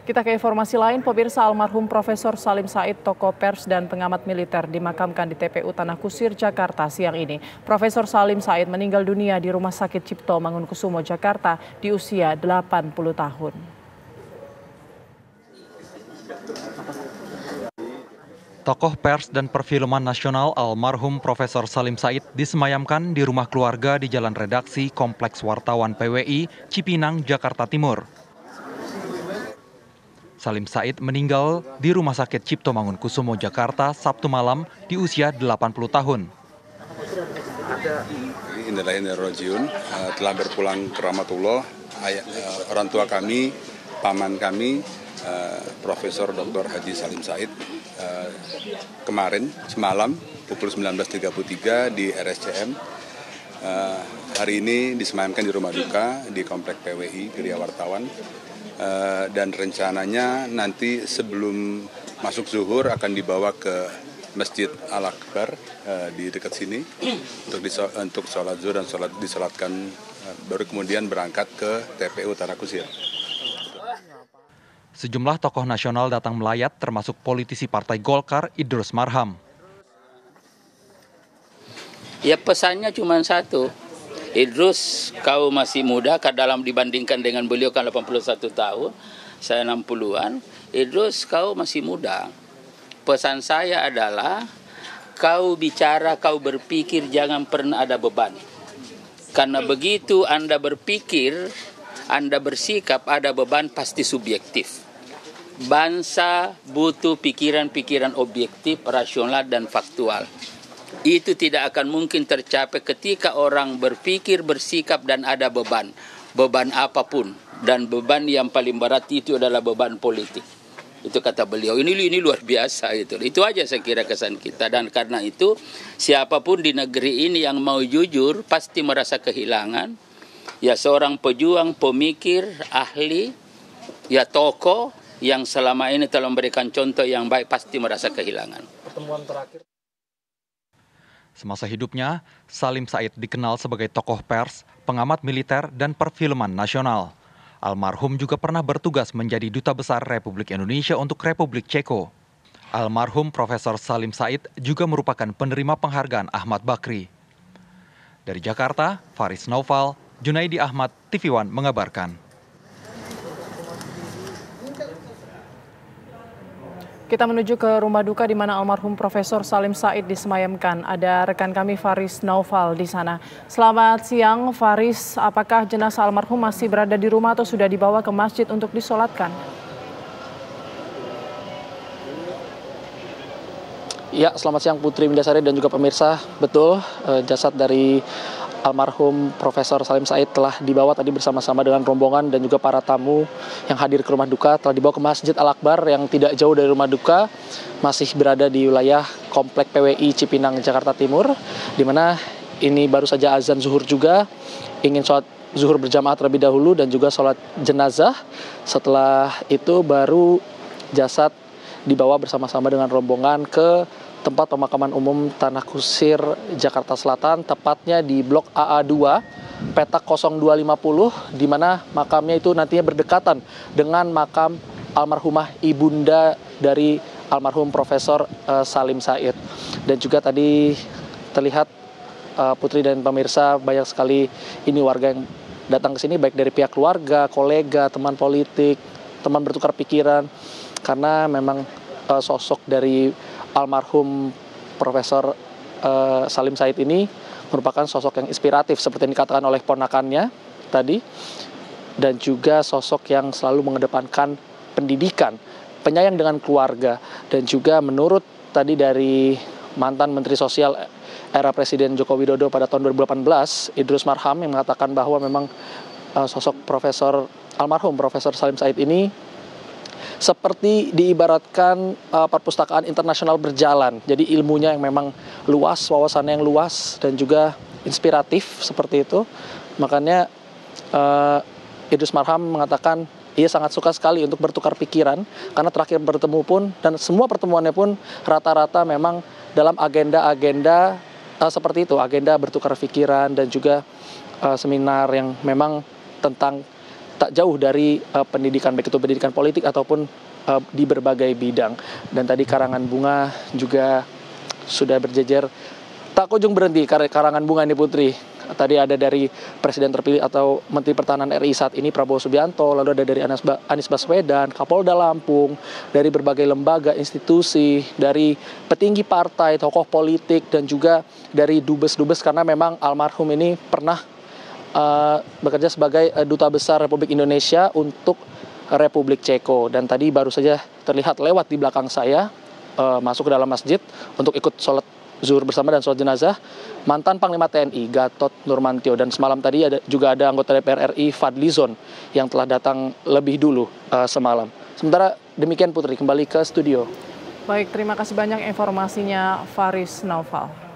Kita ke informasi lain, pemirsa, almarhum Profesor Salim Said, tokoh pers dan pengamat militer, dimakamkan di TPU Tanah Kusir, Jakarta siang ini. Profesor Salim Said meninggal dunia di Rumah Sakit Cipto Mangunkusumo, Jakarta di usia 80 tahun. Tokoh pers dan perfilman nasional almarhum Profesor Salim Said disemayamkan di rumah keluarga di Jalan Redaksi Kompleks Wartawan PWI, Cipinang, Jakarta Timur. Salim Said meninggal di Rumah Sakit Cipto Mangunkusumo, Jakarta, Sabtu malam di usia 80 tahun. Innalillahi telah berpulang ke rahmatullah, orang tua kami, paman kami, Profesor Dr. Haji Salim Said, kemarin semalam pukul 19.33 di RSCM. Hari ini disemayamkan di rumah duka di Komplek PWI Geria Wartawan. Dan rencananya nanti sebelum masuk zuhur akan dibawa ke Masjid Al-Akbar di dekat sini untuk sholat zuhur dan disolatkan, baru kemudian berangkat ke TPU Tanah Kusir. Sejumlah tokoh nasional datang melayat, termasuk politisi Partai Golkar Idrus Marham. Ya, pesannya cuma satu. Idrus, kau masih muda, dalam dibandingkan dengan beliau kan 81 tahun, saya 60-an. Idrus, kau masih muda. Pesan saya adalah, kau bicara, kau berpikir, jangan pernah ada beban. Karena begitu Anda berpikir, Anda bersikap, ada beban, pasti subjektif. Bangsa butuh pikiran-pikiran objektif, rasional, dan faktual. Itu tidak akan mungkin tercapai ketika orang berpikir, bersikap, dan ada beban. Beban apapun. Dan beban yang paling berat itu adalah beban politik. Itu kata beliau. Ini luar biasa. Itu aja saya kira kesan kita. Dan karena itu, siapapun di negeri ini yang mau jujur, pasti merasa kehilangan. Ya, seorang pejuang, pemikir, ahli, ya tokoh, yang selama ini telah memberikan contoh yang baik, pasti merasa kehilangan. Pertemuan terakhir. Semasa hidupnya, Salim Said dikenal sebagai tokoh pers, pengamat militer, dan perfilman nasional. Almarhum juga pernah bertugas menjadi Duta Besar Republik Indonesia untuk Republik Ceko. Almarhum Profesor Salim Said juga merupakan penerima penghargaan Ahmad Bakri. Dari Jakarta, Faris Naufal, Junaidi Ahmad, TV One mengabarkan. Kita menuju ke rumah duka di mana almarhum Profesor Salim Said disemayamkan. Ada rekan kami Faris Naufal di sana. Selamat siang Faris, apakah jenazah almarhum masih berada di rumah atau sudah dibawa ke masjid untuk disolatkan? Ya, selamat siang Putri Windasari dan juga pemirsa. Betul, jasad dari almarhum Profesor Salim Said telah dibawa tadi bersama-sama dengan rombongan dan juga para tamu yang hadir ke rumah duka, telah dibawa ke Masjid Al-Akbar yang tidak jauh dari rumah duka, masih berada di wilayah Komplek PWI Cipinang, Jakarta Timur, di mana ini baru saja azan zuhur juga, ingin sholat zuhur berjamaah terlebih dahulu dan juga sholat jenazah. Setelah itu baru jasad dibawa bersama-sama dengan rombongan ke tempat pemakaman umum Tanah Kusir, Jakarta Selatan, tepatnya di Blok AA2, petak 0250, di mana makamnya itu nantinya berdekatan dengan makam almarhumah ibunda dari almarhum Profesor Salim Said. Dan juga tadi terlihat Putri dan pemirsa, banyak sekali ini warga yang datang ke sini, baik dari pihak keluarga, kolega, teman politik, teman bertukar pikiran, karena memang sosok dari almarhum Profesor Salim Said ini merupakan sosok yang inspiratif seperti yang dikatakan oleh ponakannya tadi, dan juga sosok yang selalu mengedepankan pendidikan, penyayang dengan keluarga, dan juga menurut tadi dari mantan Menteri Sosial era Presiden Joko Widodo pada tahun 2018, Idrus Marham, yang mengatakan bahwa memang sosok almarhum Profesor Salim Said ini seperti diibaratkan perpustakaan internasional berjalan. Jadi ilmunya yang memang luas, wawasannya yang luas, dan juga inspiratif seperti itu. Makanya Idrus Marham mengatakan ia sangat suka sekali untuk bertukar pikiran, karena terakhir bertemu pun, dan semua pertemuannya pun rata-rata memang dalam agenda-agenda seperti itu, agenda bertukar pikiran dan juga seminar yang memang tentang tak jauh dari pendidikan, baik itu pendidikan politik ataupun di berbagai bidang. Dan tadi karangan bunga juga sudah berjejer, tak kunjung berhenti karangan bunga ini Putri. Tadi ada dari Presiden terpilih atau Menteri Pertahanan RI saat ini Prabowo Subianto, lalu ada dari Anies Baswedan, Kapolda Lampung, dari berbagai lembaga, institusi, dari petinggi partai, tokoh politik, dan juga dari dubes-dubes, karena memang almarhum ini pernah bekerja sebagai Duta Besar Republik Indonesia untuk Republik Ceko. Dan tadi baru saja terlihat lewat di belakang saya, masuk ke dalam masjid untuk ikut sholat zuhur bersama dan sholat jenazah mantan Panglima TNI Gatot Nurmantio. Dan semalam tadi juga ada anggota DPR RI Fadlizon yang telah datang lebih dulu semalam. Sementara demikian Putri, kembali ke studio. Baik, terima kasih banyak informasinya Faris Naufal.